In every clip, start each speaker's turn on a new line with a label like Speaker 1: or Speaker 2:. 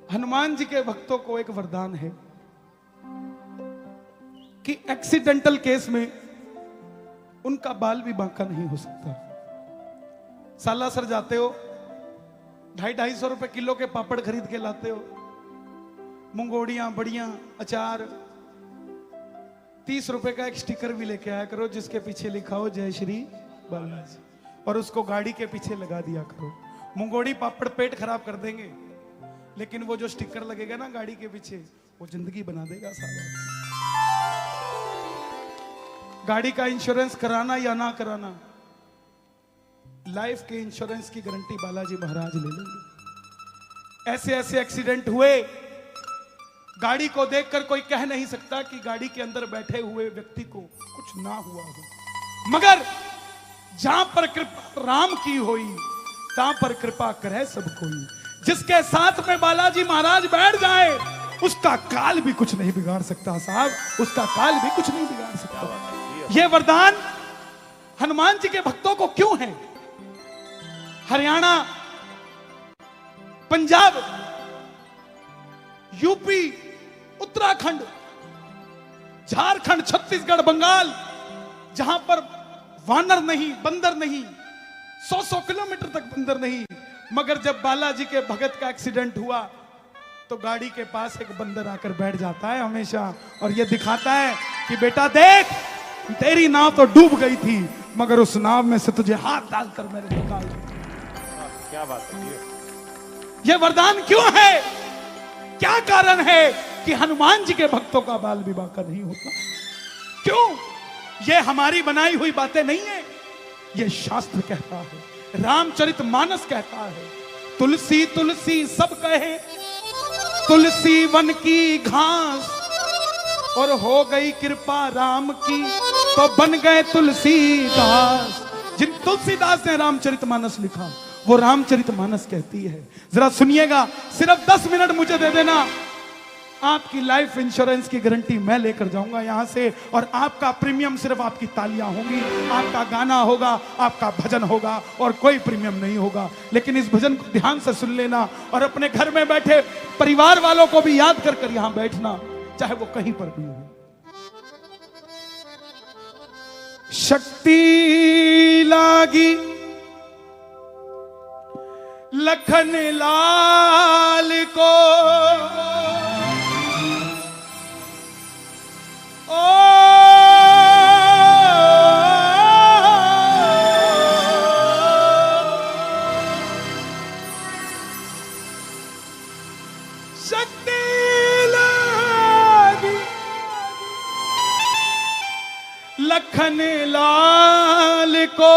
Speaker 1: हनुमान जी के भक्तों को एक वरदान है कि एक्सीडेंटल केस में उनका बाल भी बांका नहीं हो सकता। सालासर जाते हो, 250-250 रुपए किलो के पापड़ खरीद के लाते हो, मुंगोड़ियां, बड़ियां, अचार, 30 रुपए का एक स्टिकर भी लेके आया करो जिसके पीछे लिखा हो जय श्री बालाजी, और उसको गाड़ी के पीछे लगा दिया करो। मुंगोड़ी पापड़ पेट खराब कर देंगे, लेकिन वो जो स्टिकर लगेगा ना गाड़ी के पीछे, वो जिंदगी बना देगा साला। गाड़ी का इंश्योरेंस कराना या ना कराना, लाइफ के इंश्योरेंस की गारंटी बालाजी महाराज ले लेंगे। ऐसे ऐसे एक्सीडेंट हुए, गाड़ी को देखकर कोई कह नहीं सकता कि गाड़ी के अंदर बैठे हुए व्यक्ति को कुछ ना हुआ हो, मगर जहां पर कृपा राम की होई तहां पर कृपा करे सब कोई। जिसके साथ में बालाजी महाराज बैठ जाए उसका काल भी कुछ नहीं बिगाड़ सकता साहब, उसका काल भी कुछ नहीं बिगाड़ सकता। यह वरदान हनुमान जी के भक्तों को क्यों है? हरियाणा, पंजाब, यूपी, उत्तराखंड, झारखंड, छत्तीसगढ़, बंगाल, जहां पर वानर नहीं, बंदर नहीं, 100-100 किलोमीटर तक बंदर नहीं, मगर जब बालाजी के भगत का एक्सीडेंट हुआ तो गाड़ी के पास एक बंदर आकर बैठ जाता है हमेशा, और यह दिखाता है कि बेटा देख, तेरी नाव तो डूब गई थी, मगर उस नाव में से तुझे हाथ डालकर मैंने निकाल दिया।
Speaker 2: क्या बात है?
Speaker 1: यह वरदान क्यों है? क्या कारण है कि हनुमान जी के भक्तों का बाल भी बांका नहीं होता? क्यों? यह हमारी बनाई हुई बातें नहीं है, यह शास्त्र कहता है, रामचरितमानस कहता है। तुलसी तुलसी सब कहे, तुलसी वन की घास, और हो गई कृपा राम की तो बन गए तुलसीदास। जिन तुलसीदास ने रामचरितमानस लिखा वो रामचरितमानस कहती है। जरा सुनिएगा, सिर्फ 10 मिनट मुझे दे देना, आपकी लाइफ इंश्योरेंस की गारंटी मैं लेकर जाऊंगा यहां से, और आपका प्रीमियम सिर्फ आपकी तालियां होंगी, आपका गाना होगा, आपका भजन होगा, और कोई प्रीमियम नहीं होगा। लेकिन इस भजन को ध्यान से सुन लेना, और अपने घर में बैठे परिवार वालों को भी याद कर कर यहां बैठना, चाहे वो कहीं पर भी हो। शक्ति लागी लखन लाल को, ओ शक्ति लागी लखन लाल को,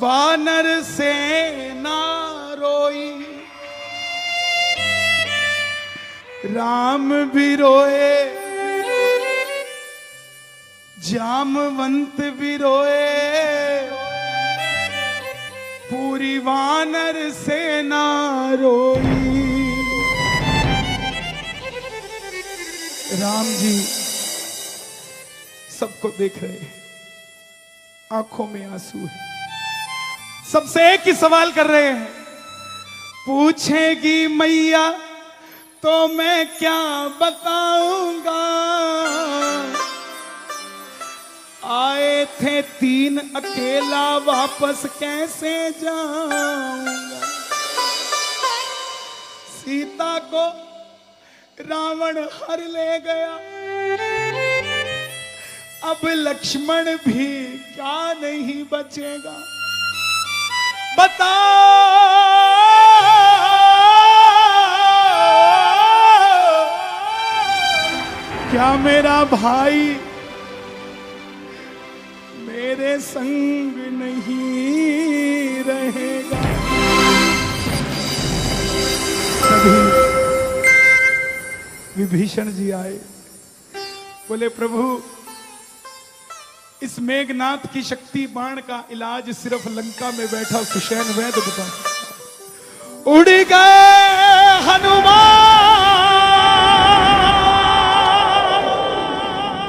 Speaker 1: वानर से ना रोई, राम भी रोए, जामवंत भी रोए, पूरी वानर से ना रोई। राम जी सबको देख रहे हैं, आंखों में आंसू है, सबसे एक ही सवाल कर रहे हैं, पूछेगी मैया तो मैं क्या बताऊंगा, आए थे 3 अकेला वापस कैसे जाऊंगा, सीता को रावण हर ले गया, अब लक्ष्मण भी क्या नहीं बचेगा, बताओ क्या मेरा भाई मेरे संग नहीं रहेगा। तभी विभीषण जी आए, बोले प्रभु, इस मेघनाथ की शक्ति बाण का इलाज सिर्फ लंका में बैठा सुषैण वैद्य बता। उड़ गए हनुमान,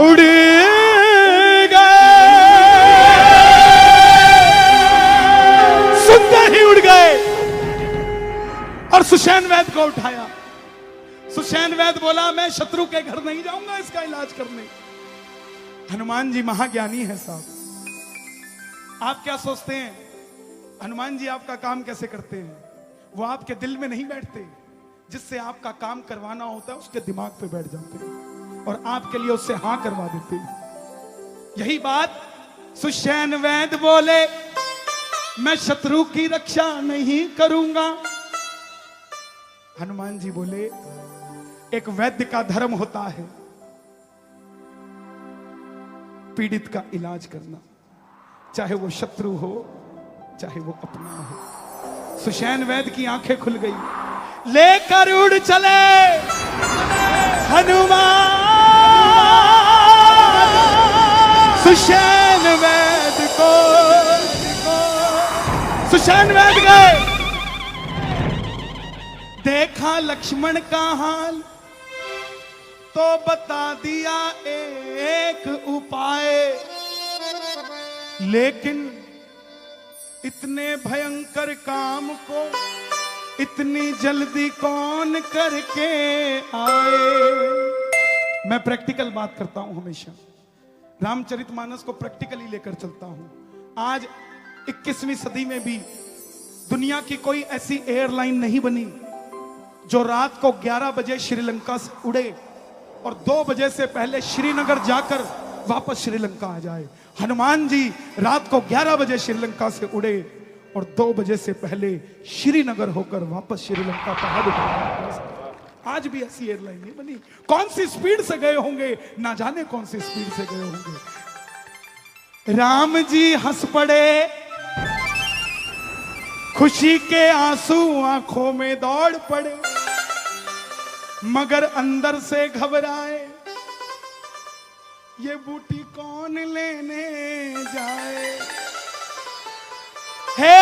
Speaker 1: उड़ गए, सुनते ही उड़ गए। और सुषेण वैद्य को उठाया। सुषेण वैद्य बोला मैं शत्रु के घर नहीं जाऊंगा इसका इलाज करने। हनुमान जी महाज्ञानी है साहब। आप क्या सोचते हैं हनुमान जी आपका काम कैसे करते हैं? वो आपके दिल में नहीं बैठते, जिससे आपका काम करवाना होता है उसके दिमाग पे बैठ जाते हैं और आपके लिए उससे हां करवा देते हैं। यही बात सुषेण वैद्य बोले मैं शत्रु की रक्षा नहीं करूंगा। हनुमान जी बोले एक वैद्य का धर्म होता है पीड़ित का इलाज करना, चाहे वो शत्रु हो चाहे वो अपना हो। सुषेण वैद्य की आंखें खुल गई। लेकर उड़ चले हनुमान सुषेण वैद्य को। सुषेण वैद्य गए, देखा लक्ष्मण का हाल तो बता दिया एक उपाय, लेकिन इतने भयंकर काम को इतनी जल्दी कौन करके आए। मैं प्रैक्टिकल बात करता हूं हमेशा, रामचरितमानस को प्रैक्टिकली लेकर चलता हूं। आज 21वीं सदी में भी दुनिया की कोई ऐसी एयरलाइन नहीं बनी जो रात को 11 बजे श्रीलंका से उड़े और 2 बजे से पहले श्रीनगर जाकर वापस श्रीलंका आ जाए। हनुमान जी रात को 11 बजे श्रीलंका से उड़े और 2 बजे से पहले श्रीनगर होकर वापस श्रीलंका पहुंच। आज भी ऐसी एयरलाइन नहीं बनी। कौन सी स्पीड से गए होंगे, ना जाने कौन सी स्पीड से गए होंगे। राम जी हंस पड़े, खुशी के आंसू आंखों में दौड़ पड़े, मगर अंदर से घबराए ये बूटी कौन लेने जाए। हे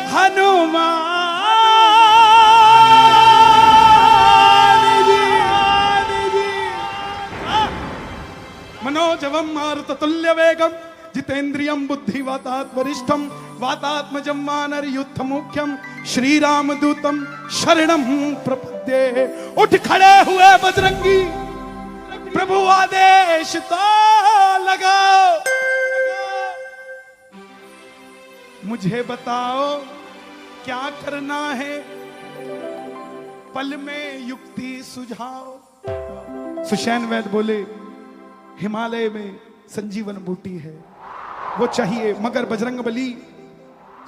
Speaker 1: हनुमान जी मनोजवम मारुततुल्य वेगम जितेन्द्रियम बुद्धिवातात् वरिष्ठम वातात्मजं वानर युद्ध मुख्यम श्री राम दूतम शरणम प्रपद्ये। उठ खड़े हुए बजरंगी, प्रभु आदेश तो लगाओ, मुझे बताओ क्या करना है, पल में युक्ति सुझाओ। सुषेण वैद्य बोले हिमालय में संजीवन बूटी है वो चाहिए, मगर बजरंगबली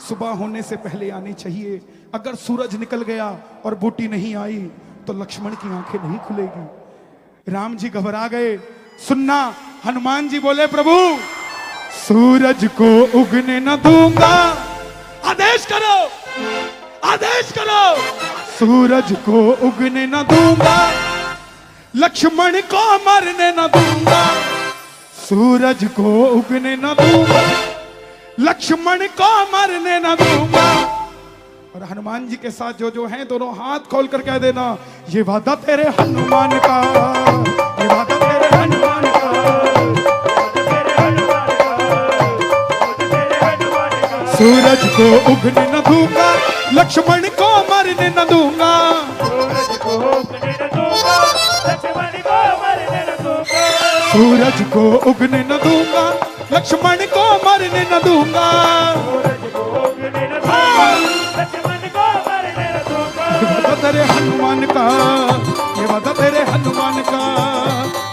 Speaker 1: सुबह होने से पहले आनी चाहिए। अगर सूरज निकल गया और बूटी नहीं आई तो लक्ष्मण की आंखें नहीं खुलेगी। राम जी घबरा गए। सुनना, हनुमान जी बोले प्रभु सूरज को उगने न दूंगा। आदेश करो, आदेश करो। सूरज को उगने न दूंगा, लक्ष्मण को मरने न दूंगा। सूरज को उगने न दूंगा, लक्ष्मण को मरने न दूंगा। और हनुमान जी के साथ जो हैं दोनों हाथ खोल कर कह देना, ये वादा तेरे हनुमान का, ये वादा तेरे हनुमान का, तेरे हनुमान का। सूरज को उगने न दूंगा, लक्ष्मण को मरने न दूंगा। सूरज को उगने न दूंगा, लक्ष्मण को मरने न दूंगा। सूरज को उगने न दूंगा, लक्ष्मण को मरने न दूंगा। तेरे हनुमान का, ये वादा तेरे हनुमान का,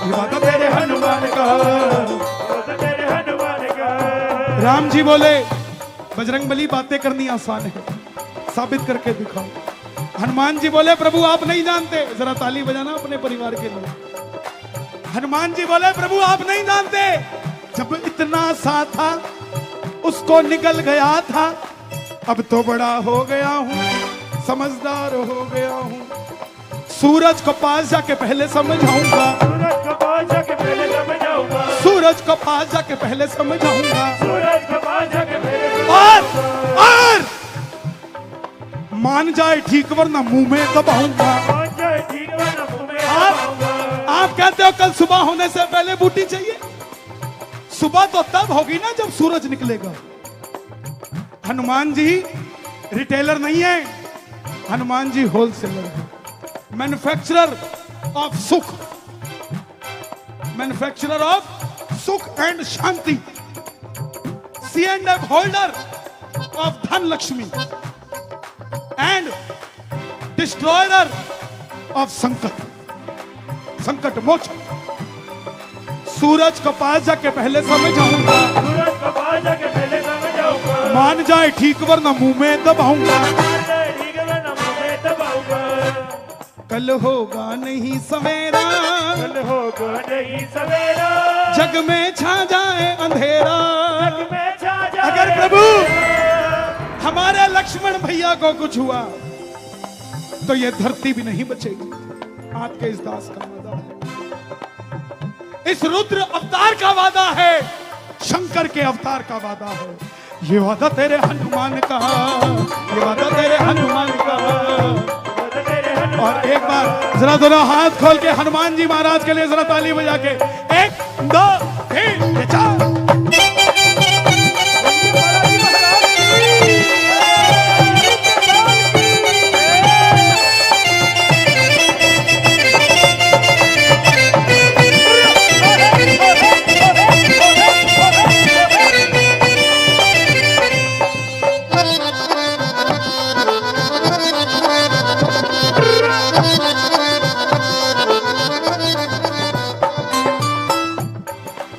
Speaker 1: ये वादा तेरे हनुमान का, तेरे हनुमान का। राम जी बोले बजरंगबली बातें करनी आसान है, साबित करके दिखाओ। हनुमान जी बोले प्रभु आप नहीं जानते, जरा ताली बजाना अपने परिवार के लिए। हनुमान जी बोले प्रभु आप नहीं जानते, जब इतना सा था उसको निकल गया था, अब तो बड़ा हो गया हूं, समझदार हो गया हूं। सूरज को पास जाके पहले समझाऊंगा, सूरज को पास जाके पहले समझाऊंगा, सूरज को पास जाके पहले समझाऊंगा, सूरज को पास जाके पहले। और मान जाए ठीक वरना मुंह में दबाऊंगा, मान जाए ठीक वरना मुंह में दबाऊंगा। आप कहते हो कल सुबह होने से पहले बूटी चाहिए, सुबह तो तब होगी ना जब सूरज निकलेगा। हनुमान जी रिटेलर नहीं है, हनुमान जी होलसेलर है। मैन्युफैक्चरर ऑफ सुख, मैन्युफैक्चरर ऑफ सुख and Shanti, C&F holder of धन लक्ष्मी एंड डिस्ट्रॉयर ऑफ संकट, संकट मोचन। सूरज को पास जाके पहले समय जाऊंगा,
Speaker 2: सूरज को पास जाके पहले समय जाऊंगा,
Speaker 1: मान जाए ठीक वरना मुंह में दबाऊंगा,
Speaker 2: ठीक है ना मुंह में दबाऊंगा।
Speaker 1: कल होगा नहीं सवेरा,
Speaker 2: कल होगा नहीं सवेरा,
Speaker 1: जग में छा जाए अंधेरा।
Speaker 2: जग में छा जाए
Speaker 1: अगर प्रभु हमारे लक्ष्मण भैया को कुछ हुआ तो ये धरती भी नहीं बचेगी। आपके इस दास का वादा है, इस रुद्र अवतार का वादा है, शंकर के अवतार का वादा है। ये वादा तेरे हनुमान का, ये वादा तेरे हनुमान का। और एक बार जरा दोनों हाथ खोल के हनुमान जी महाराज के लिए जरा ताली बजा के 1 2 3 4।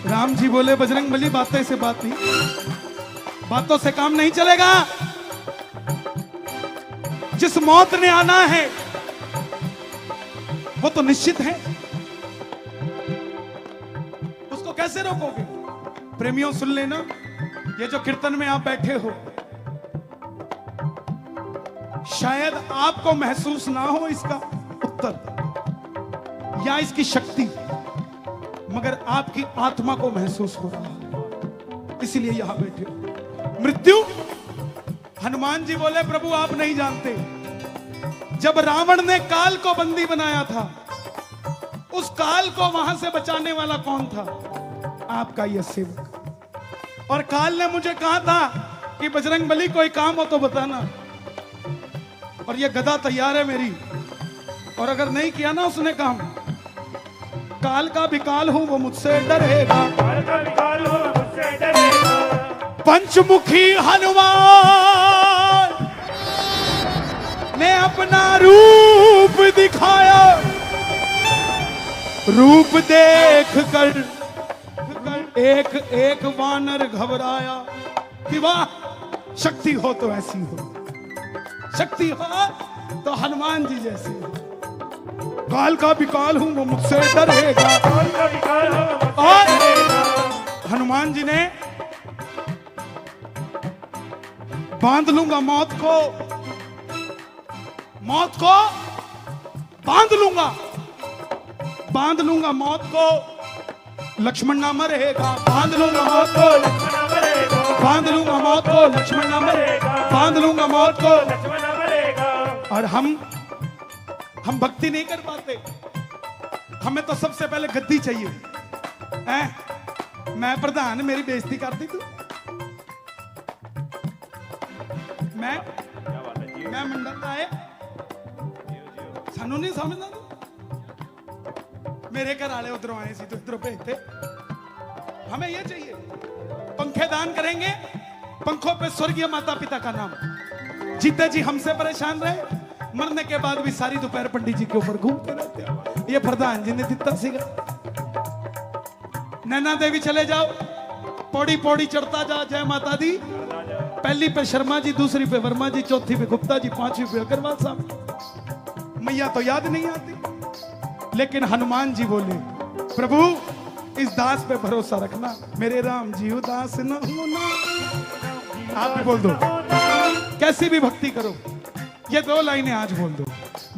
Speaker 1: राम जी बोले बजरंगबली बातें से बात नहीं, बातों से काम नहीं चलेगा। जिस मौत ने आना है वो तो निश्चित है, उसको कैसे रोकोगे? प्रेमियों सुन लेना, ये जो कीर्तन में आप बैठे हो, शायद आपको महसूस ना हो इसका उत्तर या इसकी शक्ति, मगर आपकी आत्मा को महसूस हो रहा है, इसलिए यहां बैठे हो। मृत्यु, हनुमान जी बोले प्रभु आप नहीं जानते, जब रावण ने काल को बंदी बनाया था, उस काल को वहां से बचाने वाला कौन था? आपका यह सेवक। और काल ने मुझे कहा था कि बजरंगबली कोई काम हो तो बताना, और यह गदा तैयार है मेरी, और अगर नहीं किया ना उसने काम, काल का विकाल हूं वो मुझसे डरेगा,
Speaker 2: काल का विकाल हो मुझसे डरेगा।
Speaker 1: पंचमुखी हनुमान ने अपना रूप दिखाया, रूप देख कर एक एक वानर घबराया कि वाह शक्ति हो तो ऐसी हो, शक्ति हो तो हनुमान जी जैसे हो। काल का विकाल हूं वो मुझसे डरेगा,
Speaker 2: काल का विकाल हो मुझसे
Speaker 1: और
Speaker 2: डरेगा।
Speaker 1: हनुमान जी ने बांध लूंगा मौत को, मौत को बांध लूंगा, बांध लूंगा मौत को, लक्ष्मण ना मरेगा, बांध लूंगा मौत को,
Speaker 2: लक्ष्मण ना मरेगा,
Speaker 1: बांध लूंगा मौत को, लक्ष्मण ना मरेगा, बांध लूंगा मौत को।
Speaker 2: लक्ष्मण ना मरेगा।
Speaker 1: और हम भक्ति नहीं कर पाते, हमें तो सबसे पहले गद्दी चाहिए हैं? मैं प्रधान, मेरी बेइज्जती कर दी तू, मैं मंडल आए, सानू नहीं समझना तू? मेरे घर वाले उधरों आए सी तो इधरों भेजते, हमें ये चाहिए। पंखे दान करेंगे, पंखों पे स्वर्गीय माता पिता का नाम, जीते जी हमसे परेशान रहे, मरने के बाद भी सारी दोपहर पंडित जी के ऊपर घूमते रहते हैं। ये प्रधान जी ने दिता सीगा। नैना देवी चले जाओ, पौड़ी पौड़ी चढ़ता जा, जय माता दी। पहली पे शर्मा जी, दूसरी पे वर्मा जी, चौथी पे गुप्ता जी, पांचवी पे अग्रवाल साहब। मैया तो याद नहीं आती, लेकिन हनुमान जी बोले प्रभु इस दास पे भरोसा रखना, मेरे राम जी उदास न होना। आप भी बोल दो, कैसी भी भक्ति करो, ये 2 लाइनें आज बोल दो,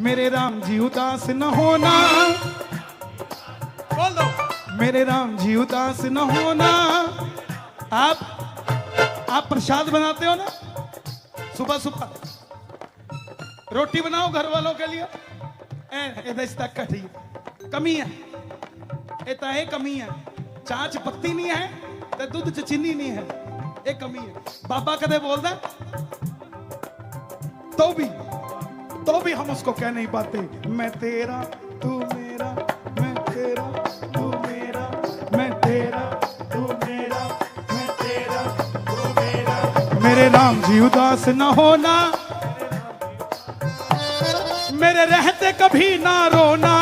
Speaker 1: मेरे राम जी उदास न होना, बोल दो मेरे राम जी उदास न होना। आप प्रसाद बनाते हो ना, सुबह सुबह रोटी बनाओ घर वालों के लिए, कमी है, इतना है कमी है, चाच पत्ती नहीं है तो दूध च चीनी नहीं है, एक कमी है। बाबा कदे बोलदा तो भी हम उसको कह नहीं पाते, मैं तेरा तू मेरा, मैं तेरा तू मेरा, मैं तेरा तू मेरा, मैं तेरा तू मेरा। मेरे राम जी उदास न होना, मेरे रहते कभी ना रोना,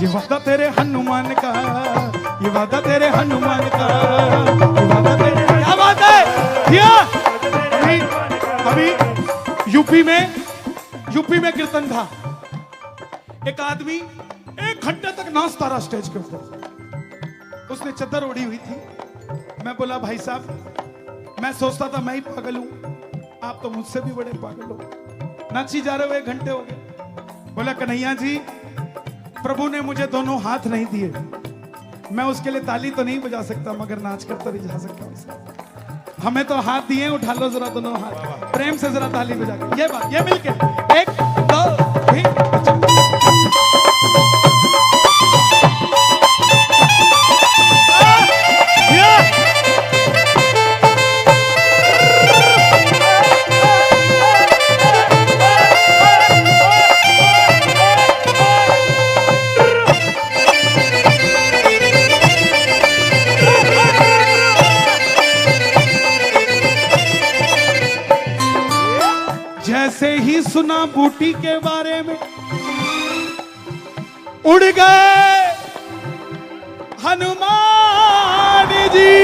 Speaker 1: ये वादा तेरे हनुमान का, ये वादा तेरे हनुमान का, ये वादा तेरे, क्या बात है किया। अभी यूपी में कीर्तन था, एक आदमी 1 घंटे तक नाचता रहा स्टेज के ऊपर, उसने चद्दर ओढ़ी हुई थी। मैं बोला भाई साहब, मैं सोचता था मैं ही पागल हूं, आप तो मुझसे भी बड़े पागल हो, नाची जा रहे हो 1 घंटे हो गए। बोला कन्हैया जी, प्रभु ने मुझे दोनों हाथ नहीं दिए, मैं उसके लिए ताली तो नहीं बजा सकता, मगर नाच कर तो जा सकता हूं। हमें तो हाथ दिए, उठा लो जरा दोनों हाथ, प्रेम से जरा ताली बजा के, ये बात, ये मिलके 1 2 3 जैसे ही सुना बूटी के बारे में, उड़ गए हनुमान जी।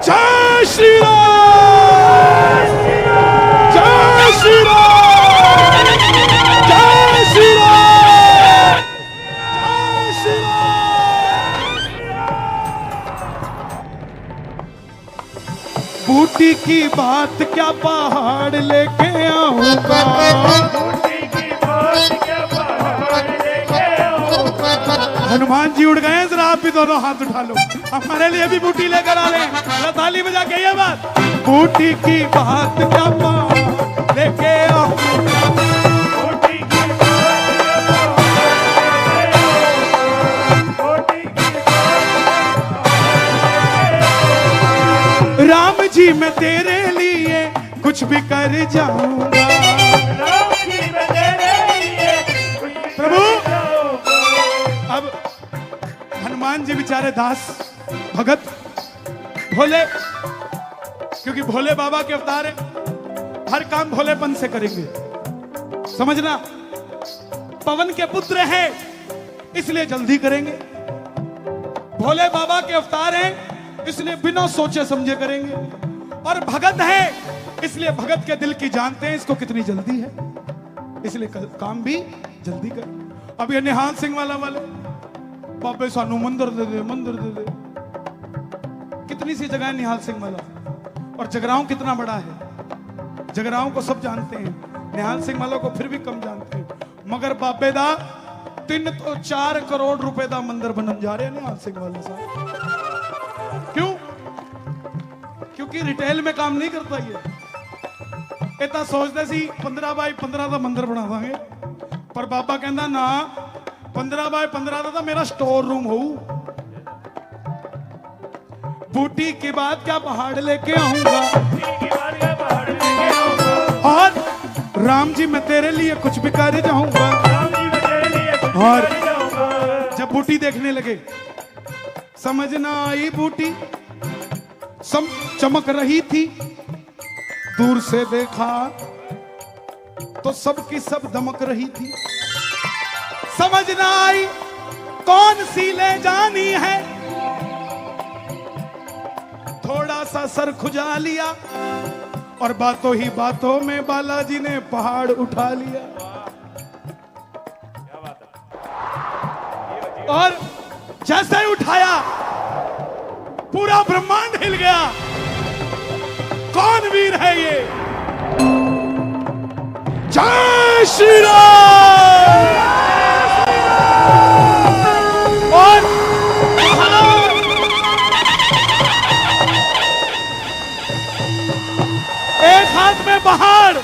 Speaker 1: जय श्री राम, जय श्री राम, जय श्री राम, जय श्री राम। बूटी की बात क्या पहाड़ लेके आऊंगा, हनुमान जी उड़ गए, जरा आप भी दोनों हाथ उठा लो, हमारे लिए भी बूटी लेकर आ लें, ताली बजा के ये बात। बूटी की बात क्या पहाड़ लेके आऊंगा, राम जी मैं तेरे लिए कुछ भी कर जाऊंगा। प्रभु अब हनुमान जी बेचारे दास भगत भोले, क्योंकि भोले बाबा के अवतार है, हर काम भोलेपन से करेंगे, समझना। पवन के पुत्र हैं इसलिए जल्दी करेंगे, भोले बाबा के अवतार हैं इसलिए बिना सोचे समझे करेंगे, और भगत है इसलिए भगत के दिल की जानते हैं इसको कितनी जल्दी है, इसलिए काम भी जल्दी कर। अब ये निहाल सिंह वाले बाबे सानू मंदिर दे दे, मंदिर दे दे, कितनी सी जगह है निहाल सिंह वाला, और जगरांव कितना बड़ा है, जगरांव को सब जानते हैं, निहाल सिंह वालों को फिर भी कम जानते हैं, मगर बाबे दा 3 तो 4 करोड़ रुपए का मंदिर बनन जा रहे हैं निहाल सिंह वाले साहब। क्यों? क्योंकि रिटेल में काम नहीं करता ये, इतना सोचते सी 15 बाय 15 का मंदिर बना देंगे, पर बाबा कहता ना 15 बाय 15 का मेरा स्टोर रूम हो। बूटी के बाद क्या पहाड़ लेके आऊंगा, और राम जी मैं तेरे लिए कुछ भी कर जाऊंगा। और जब बूटी देखने लगे, समझना आई बूटी चमक रही थी, दूर से देखा तो सबकी सब दमक रही थी, समझना आई कौन सी ले जानी है, थोड़ा सा सर खुजा लिया, और बातों ही बातों में बालाजी ने पहाड़ उठा लिया। और जैसे ही उठाया पूरा ब्रह्मांड हिल गया। कौन वीर है ये? जय श्री राम। और एक हाथ में पहाड़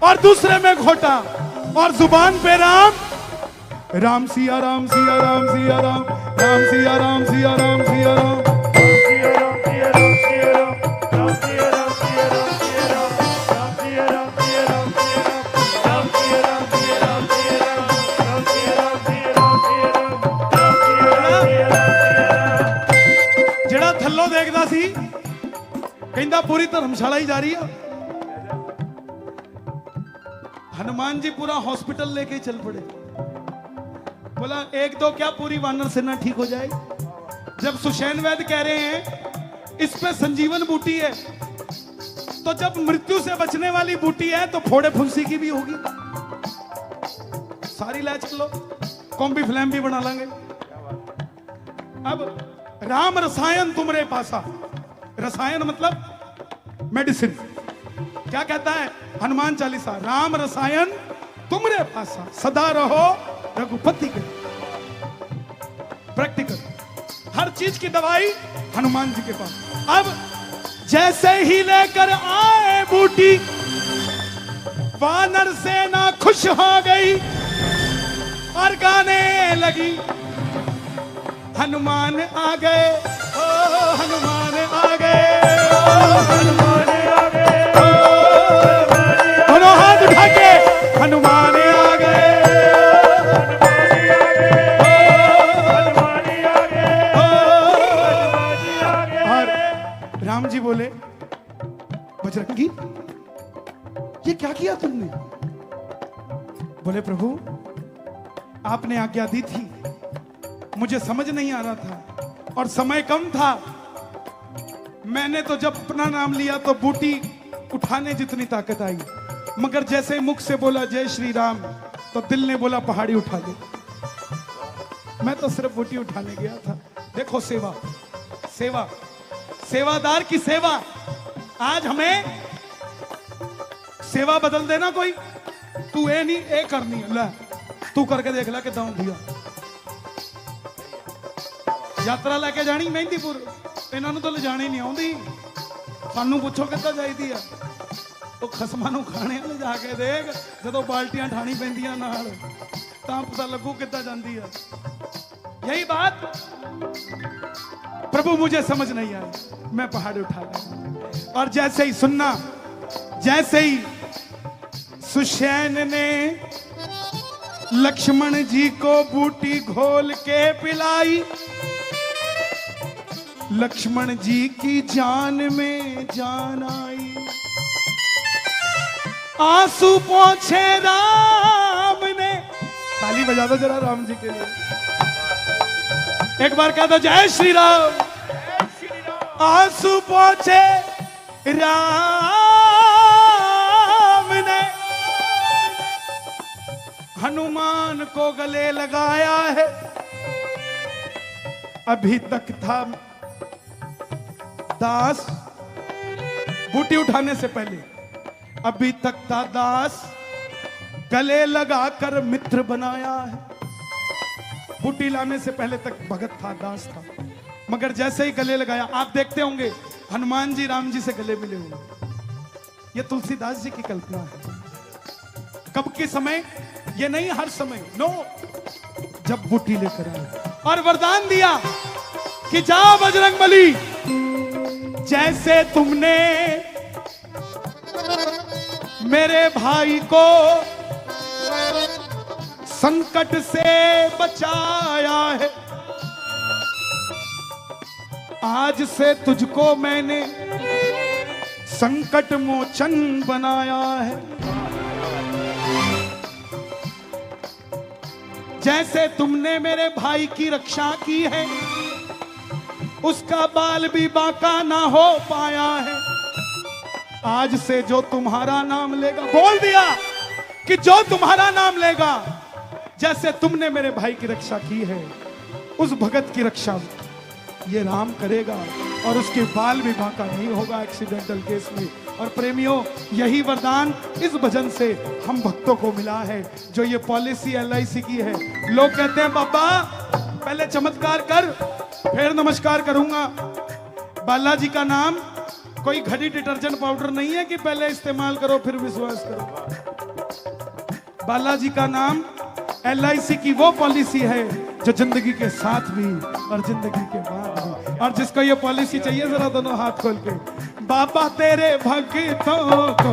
Speaker 1: और दूसरे में घोटा, और जुबान पे राम, राम सिया राम सिया राम सिया राम, राम सिया राम सिया राम सिया राम, राम सिया राम सिया राम सिया राम, राम सिया ਵੀਡੀਓ ਦੇਖਦਾ ਸੀ, ਕਹਿੰਦਾ पूरी धर्मशाला ही जा रही है। हनुमान जी पूरा हॉस्पिटल लेके चल पड़े। बोला एक दो क्या पूरी वानर सेना ठीक हो जाए। जब सुषैण वैद्य कह रहे हैं इस पे संजीवन बूटी है, तो जब मृत्यु से बचने वाली बूटी है तो फोड़े फुंसी की भी होगी। सारी लै चलो, कॉम्बी फ्लैम भी बना लेंगे। अब राम रसायन तुमरे पासा, रसायन मतलब मेडिसिन। क्या कहता है हनुमान चालीसा, राम रसायन तुमरे पासा, सदा रहो रघुपति के। प्रैक्टिकल, हर चीज की दवाई हनुमान जी के पास। अब जैसे ही लेकर आए बूटी, वानर सेना खुश हो गई और गाने लगी, हनुमान आ गए, ओ हनुमान आ गए, ओ हनुमान आ गए, दोनों हाथ उठा के हनुमान आ गए, और राम जी बोले बजरंगी ये क्या किया तुमने? बोले प्रभु आपने आज्ञा दी थी, मुझे समझ नहीं आ रहा था और समय कम था। मैंने तो जब अपना नाम लिया तो बूटी उठाने जितनी ताकत आई, मगर जैसे मुख से बोला जय श्री राम तो दिल ने बोला पहाड़ी उठा ले। मैं तो सिर्फ बूटी उठाने गया था। देखो सेवा, सेवा, सेवादार की सेवा। आज हमें सेवा बदल देना कोई, तू ए नहीं ए करनी है, ले तू करके देख ला कितना दिया। यात्रा लेके जानी मेहंदीपुर, इन्हों तो ले जानी नहीं आती, सानू पूछो कितना चाहिए है। तो खसमां नूं खाने ले जाके देख, जो बाल्टियां ठाणी पैंदियां नाल तां पता लगू कितना जाती है। यही बात प्रभु मुझे समझ नहीं आई, मैं पहाड़ उठा गया। और जैसे ही सुनना, जैसे ही सुषैण ने लक्ष्मण जी को बूटी घोल के पिलाई, लक्ष्मण जी की जान में जान आई। आंसू पोंछे राम ने, ताली बजा दो जरा राम जी के लिए, एक बार कह दो जय श्री राम। आंसू पोंछे राम ने हनुमान को गले लगाया है। अभी तक था दास, बूटी उठाने से पहले अभी तक था दास, गले लगाकर मित्र बनाया है। बूटी लाने से पहले तक भगत था, दास था, मगर जैसे ही गले लगाया, आप देखते होंगे हनुमान जी राम जी से गले मिले होंगे। ये तुलसीदास जी की कल्पना है। कब के समय, ये नहीं हर समय, नो, जब बूटी लेकर आए और वरदान दिया कि जाओ बजरंगबली, जैसे तुमने मेरे भाई को संकट से बचाया है, आज से तुझको मैंने संकट मोचन बनाया है। जैसे तुमने मेरे भाई की रक्षा की है, उसका बाल भी बांका ना हो पाया है। आज से जो तुम्हारा नाम लेगा, बोल दिया कि जो तुम्हारा नाम लेगा, जैसे तुमने मेरे भाई की रक्षा की है, उस भगत की रक्षा ये राम करेगा और उसके बाल भी बांका नहीं होगा एक्सीडेंटल केस में। और प्रेमियों, यही वरदान इस भजन से हम भक्तों को मिला है, जो ये पॉलिसी LIC की है। लोग कहते हैं बाबा पहले चमत्कार कर फिर नमस्कार करूंगा। बालाजी का नाम कोई घड़ी डिटर्जेंट पाउडर नहीं है कि पहले इस्तेमाल करो फिर विश्वास करो। बालाजी का नाम LIC की वो पॉलिसी है जो जिंदगी के साथ भी और जिंदगी के बाद भी। और जिसको ये पॉलिसी चाहिए जरा दोनों हाथ खोल के, बाबा तेरे भक्तों को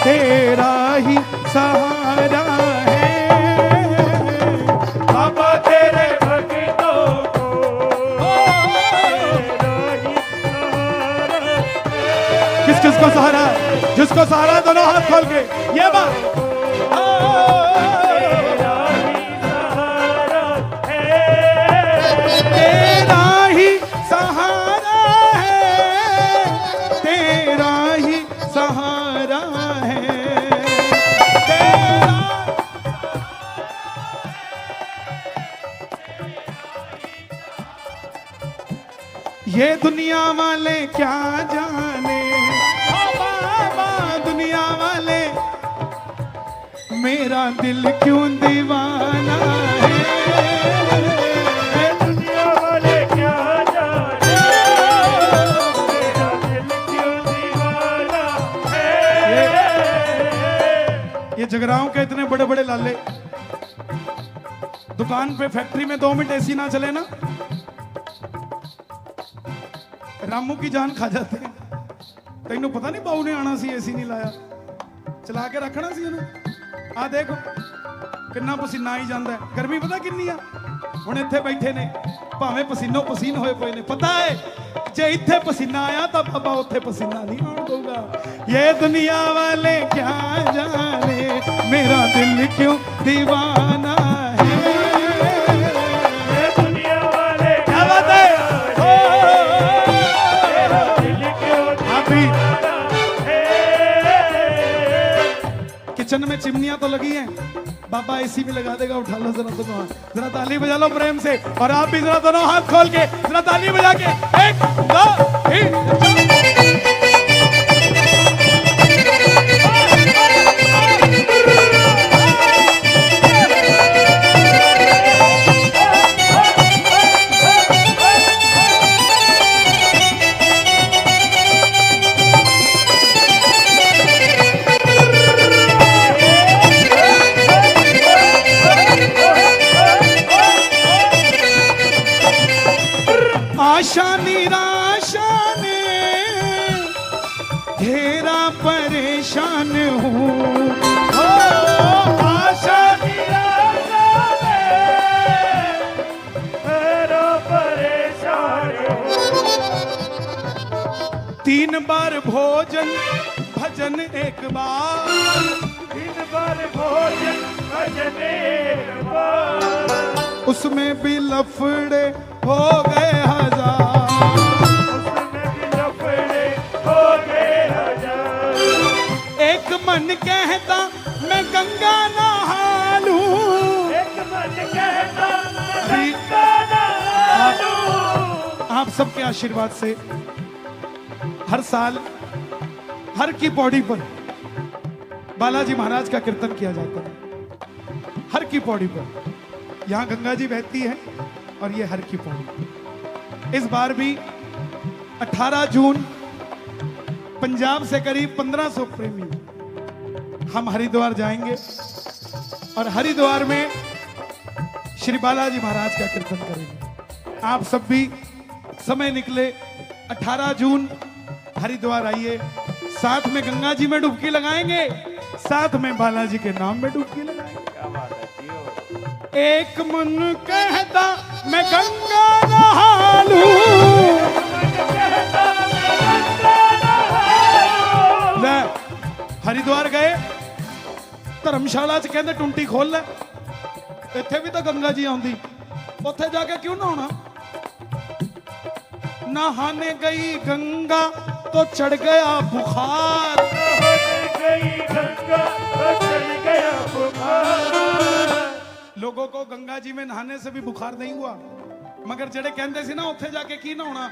Speaker 1: तेरा ही सहारा है, बाबा तेरे भक्तों को जिसको सहारा दोनों हाथ खोल के ये बात
Speaker 2: तेरा ही सहारा है,
Speaker 1: तेरा ही सहारा है, तेरा ये दुनिया वाले क्या जाने, ओ बाबा दुनिया वाले मेरा दिल क्यों दीवाना है।
Speaker 2: दुनिया वाले क्या जाने, मेरा दिल क्यों दीवाना है।
Speaker 1: ये जगराओं के इतने बड़े बड़े लाले, दुकान पे फैक्ट्री में 2 मिनट एसी ना चले ना रामू की जान खा जाते हैं। तैनू पता नहीं बाऊ ने आना सी एसी नहीं लाया, चला के रखना सी ਉਹਨੂੰ। आ देखो किन्ना पसीना आई जाता है, गर्मी पता किन्नी आ। ਹੁਣ ਇੱਥੇ ਬੈਠੇ ਨੇ ਭਾਵੇਂ ਪਸੀਨੋ ਪਸੀਨ ਹੋਏ ਪਏ ਨੇ, ਪਤਾ ਹੈ ਜੇ ਇੱਥੇ ਪਸੀਨਾ ਆਇਆ ਤਾਂ ਬਾਬਾ ਉੱਥੇ ਪਸੀਨਾ ਨਹੀਂ ਆਉਣ ਦਊਗਾ। ये दुनिया वाले क्या जाने मेरा दिल क्यों दीवाना है।
Speaker 2: ये दुनिया वाले
Speaker 1: क्या बात है,
Speaker 2: मेरा दिल क्यों
Speaker 1: अभी
Speaker 2: दीवाना है।
Speaker 1: किचन में चिमनियां तो लगी हैं, बाबा एसी भी लगा देगा। उठा लो जरा दोनों हाथ, जरा ताली बजा लो प्रेम से, और आप भी जरा दोनों हाथ खोल के जरा ताली बजा के 1 2 3 आशा निराशा ने घेरा परेशान हूँ, ओ आशा
Speaker 2: निराशा में मेरा परेशान हूँ।
Speaker 1: 3 बार भोजन भजन 1 बार,
Speaker 2: 3 बार भोजन भजन एक बार,
Speaker 1: उसमें भी लफड़े हो गए हजार।
Speaker 2: उसमें भी लफड़े हो गए हजार।
Speaker 1: एक मन कहता मैं गंगा नहा लूं,
Speaker 2: एक मन कहता मैं गंगा नहा लूं।
Speaker 1: आप सबके आशीर्वाद से हर साल हर की पौड़ी पर बालाजी महाराज का कीर्तन किया जाता है। हर की पौड़ी पर यहाँ गंगा जी बहती है और ये हर की पौड़ी। इस बार भी 18 जून पंजाब से करीब 1500 प्रेमी हम हरिद्वार जाएंगे और हरिद्वार में श्री बालाजी महाराज का कीर्तन करेंगे। आप सब भी समय निकले, 18 जून हरिद्वार आइए, साथ में गंगा जी में डुबकी लगाएंगे, साथ में बालाजी के नाम में डुबकी लगाएंगे।
Speaker 2: क्या बात है जियो।
Speaker 1: एक मन कहता मैं गंगा नहा लूं, ले हरिद्वार गए, धर्मशाला च कहते टुंटी खोल ले, इत्थे भी तो गंगा जी आउंदी, उत्थे जाके क्यों नहाना। नहाने गई गंगा तो चढ़ गया बुखार,
Speaker 2: गई गंगा तो चढ़ गया बुखार।
Speaker 1: लोगों को गंगा जी में नहाने से भी बुखार नहीं हुआ, मगर जेड़े कहते सी ना उत्थे जाके की नहाना,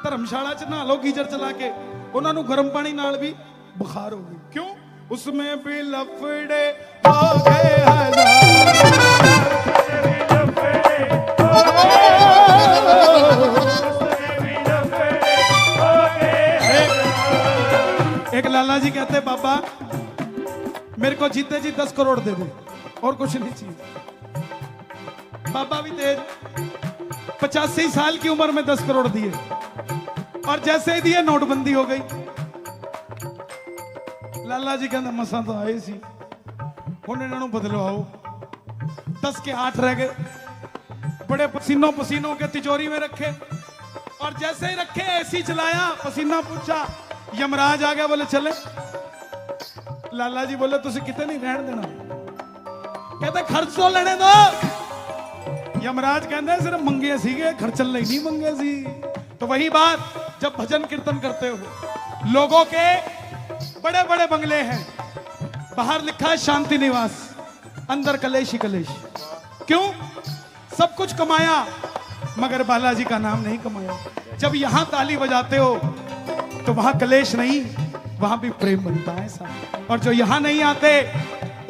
Speaker 1: धर्मशाला च नहा लो गीजर चला के, उन्होंने गर्म पानी नाल भी बुखार हो गई। क्यों? उसमें भी लफड़े हो गए एक लाला जी कहते बाबा मेरे को जीते जी 10 करोड़ दे दे और कुछ नहीं चाहिए। बाबा भी तेज, 85 साल की उम्र में 10 करोड़ दिए और जैसे ही दिए नोटबंदी हो गई। लाला जी कहते मसा तो आए सी, हुण इन्हों बदलो आओ। 10 के 8 रह गए, बड़े पसीनों पसीनों के तिजोरी में रखे और जैसे ही रखे एसी चलाया, पसीना पूछा यमराज आ गया, बोले चले। लाला जी बोले तुझे कितने नहीं रहने देना, कहते खर्च तो लेने दो। यमराज कहते हैं सिर्फ मंगे सीगे, खर्चल नहीं मंगे सी। तो वही बात, जब भजन कीर्तन करते हो, लोगों के बड़े बड़े बंगले हैं, बाहर लिखा है शांति निवास, अंदर कलेश ही कलेश। क्यों? सब कुछ कमाया मगर बालाजी का नाम नहीं कमाया। जब यहां ताली बजाते हो तो वहां कलेश नहीं, वहां भी प्रेम बनता है साहब। और जो यहां नहीं आते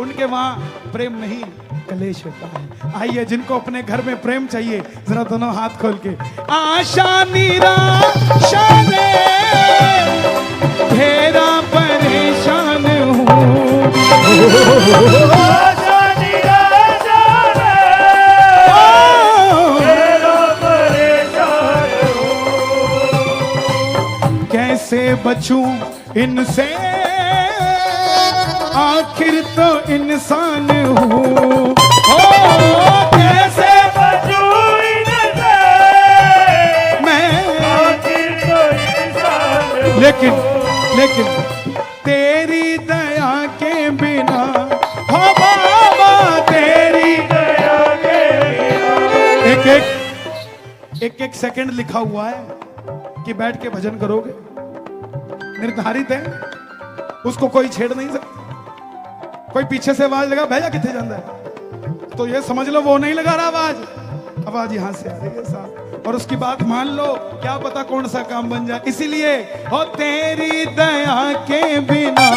Speaker 1: उनके वहां प्रेम नहीं, कलेश होता है। आइए, जिनको अपने घर में प्रेम चाहिए जरा दोनों हाथ खोल के, आशा निराशा ने घेरा परेशान हूँ,
Speaker 2: आशा निराशा ने घेरा परेशान हूँ।
Speaker 1: कैसे बचूं इनसे, आखिर तो इंसान हूँ। कैसे
Speaker 2: बचूं इनसे,
Speaker 1: मैं,
Speaker 2: आखिर तो इंसान हूँ।
Speaker 1: लेकिन तेरी दया के बिना, हो बाबा तेरी
Speaker 2: दया के बिना।
Speaker 1: एक सेकंड लिखा हुआ है कि बैठ के भजन करोगे, निर्धारित है, उसको कोई छेड़ नहीं सकता। कोई पीछे से आवाज लगा, भैया कितने जाता है, तो ये समझ लो वो नहीं लगा रहा आवाज, आवाज यहां से आ रही है साहब। और उसकी बात मान लो, क्या पता कौन सा काम बन जाए। इसीलिए हो तेरी दया के बिना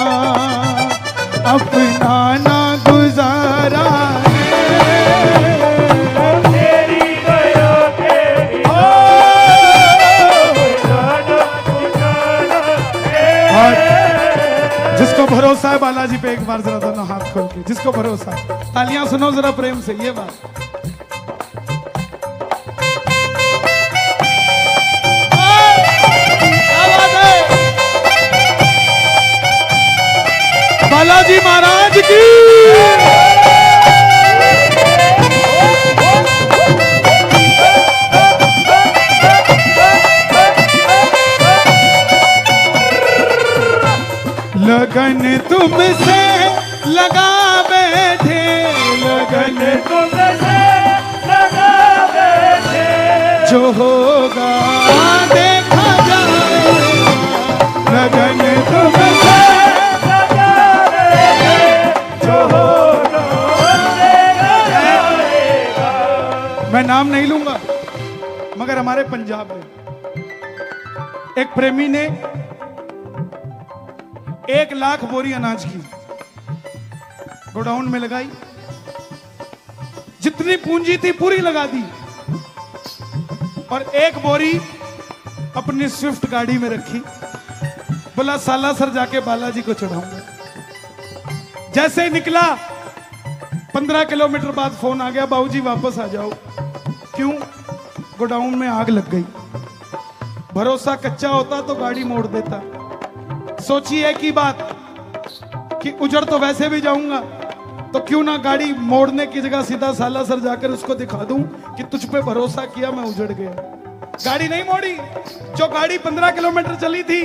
Speaker 1: अपना ना गुजारा है,
Speaker 2: तेरी दया के बिना
Speaker 1: और जिसको भरोसा है बालाजी पे, एक बार जरा दोनों हाथ खोल के, जिसको भरोसा है, तालियां सुनो जरा प्रेम से, ये बात। क्या बात है? बालाजी महाराज की लगन तुमसे लगा बैठे, लगन
Speaker 2: तुमसे लगा बैठे,
Speaker 1: जो होगा देखा जाएगा, लगन तुमसे
Speaker 2: लगा बैठे, जो होगा देखा जाएगा।
Speaker 1: मैं नाम नहीं लूंगा, मगर हमारे पंजाब में एक प्रेमी ने 1 लाख बोरी अनाज की गोडाउन में लगाई, जितनी पूंजी थी पूरी लगा दी, और 1 बोरी अपनी स्विफ्ट गाड़ी में रखी, बोला सालासर जाके बालाजी को चढ़ाऊंगा। जैसे ही निकला 15 किलोमीटर बाद फोन आ गया, बाबूजी वापस आ जाओ। क्यों? गोडाउन में आग लग गई। भरोसा कच्चा होता तो गाड़ी मोड़ देता। सोचिए की बात कि उजड़ तो वैसे भी जाऊंगा, तो क्यों ना गाड़ी मोड़ने की जगह सीधा सालासर जाकर उसको दिखा दूं कि तुझ पे भरोसा किया, मैं उजड़ गया। गाड़ी नहीं मोड़ी। जो गाड़ी 15 किलोमीटर चली थी,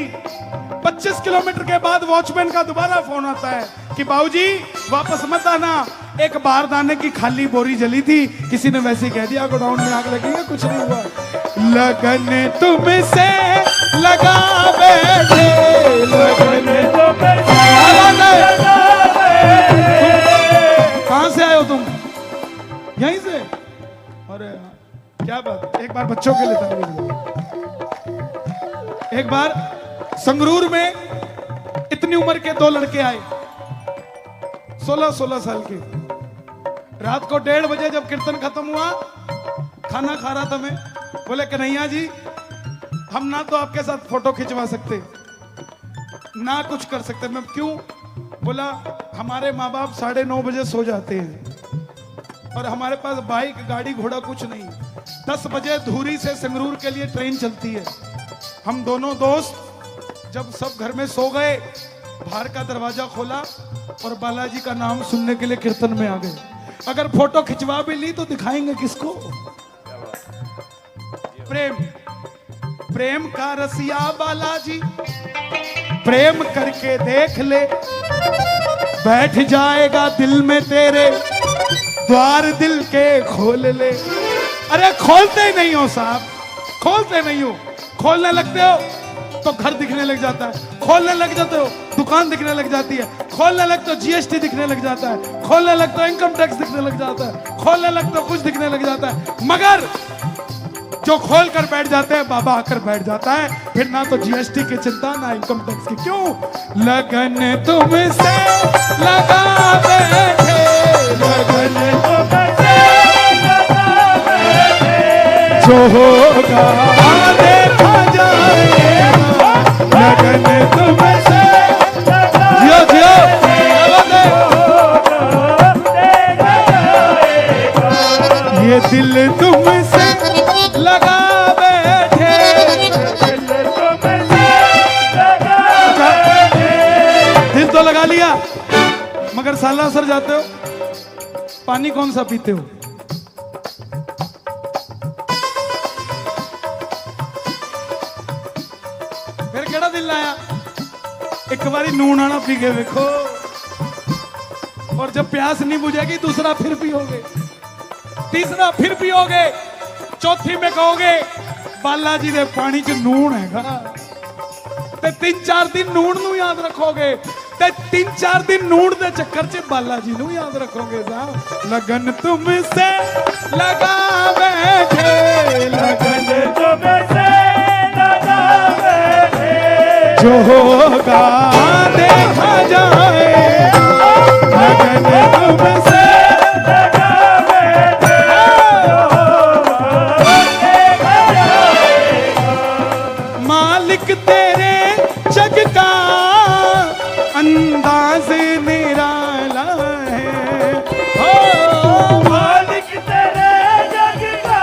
Speaker 1: 25 किलोमीटर के बाद वॉचमैन का दोबारा फोन आता है कि बाबूजी वापस मत आना, एक बारदाने की खाली बोरी जली थी, किसी ने वैसे कह दिया गोडाउन में आग लगी है, कुछ नहीं हुआ। लगन तुमसे लगा बैठे, लगन
Speaker 2: तुमसे लगा बैठे।
Speaker 1: कहां से आए हो तुम? यहीं से? अरे क्या बात। एक बार बच्चों के लिए ताली बजाओ। एक बार संगरूर में इतनी उम्र के 2 लड़के आए, 16-16 साल के। रात को 1:30 बजे जब कीर्तन खत्म हुआ, खाना खा रहा था मैं, बोले कन्हैया जी हम ना तो आपके साथ फोटो खिंचवा सकते ना कुछ कर सकते। मैं क्यों? बोला हमारे माँ बाप 9:30 बजे सो जाते हैं और हमारे पास बाइक गाड़ी घोड़ा कुछ नहीं। 10 बजे धूरी से संगरूर के लिए ट्रेन चलती है। हम दोनों दोस्त जब सब घर में सो गए, बाहर का दरवाजा खोला और बालाजी का नाम सुनने के लिए कीर्तन में आ गए। अगर फोटो खिंचवा भी ली तो दिखाएंगे किसको? प्रेम, प्रेम का रसिया बालाजी प्रेम करके देख ले, बैठ जाएगा दिल में तेरे, द्वार दिल के खोल ले। अरे खोलते ही नहीं हो साहब, खोलते नहीं हो। खोलने लगते हो तो घर दिखने लग जाता है, खोलने लग जाते हो दुकान दिखने लग जाती है, खोलने लगते हो जीएसटी दिखने लग जाता है, खोलने लगते हो इनकम टैक्स दिखने लग जाता है, खोलने लगते हो कुछ दिखने लग जाता है। मगर जो खोल कर बैठ जाते हैं, बाबा आकर बैठ जाता है, फिर ना तो जीएसटी की चिंता ना इनकम टैक्स की। क्यों? लगन तुमसे लगा बैठे, लगन
Speaker 2: तुमसे लगा बैठे,
Speaker 1: जो होगा देखा जाएगा। लगन तुमसे जियो जियो ये दिल तुमसे लगा बैठे, दिल तो लगा लिया, मगर सालासर जाते हो, पानी कौन सा पीते हो? फिर केड़ा दिल लाया? एक बारी नून आना पी के देखो, और जब प्यास नहीं बुझेगी दूसरा फिर पियोगे, तीसरा फिर पियोगे, चौथी में कहोगे बालाजी दे पानी च नून हैगा, ते 3-4 दिन नून नू याद रखोगे, ते 3-4 दिन नून दे चक्कर च बालाजी नू याद रखोगे साहब। लगन तुमसे लगा बैठे, लगन
Speaker 2: तुमसे लगा बैठे,
Speaker 1: जो होगा देखा जाएगा। लगन तुमसे
Speaker 2: लगा बैठे, देखा जाएगा।
Speaker 1: मालिक तेरे जग का अंदाज निराला है, हो
Speaker 2: मालिक तेरे जग का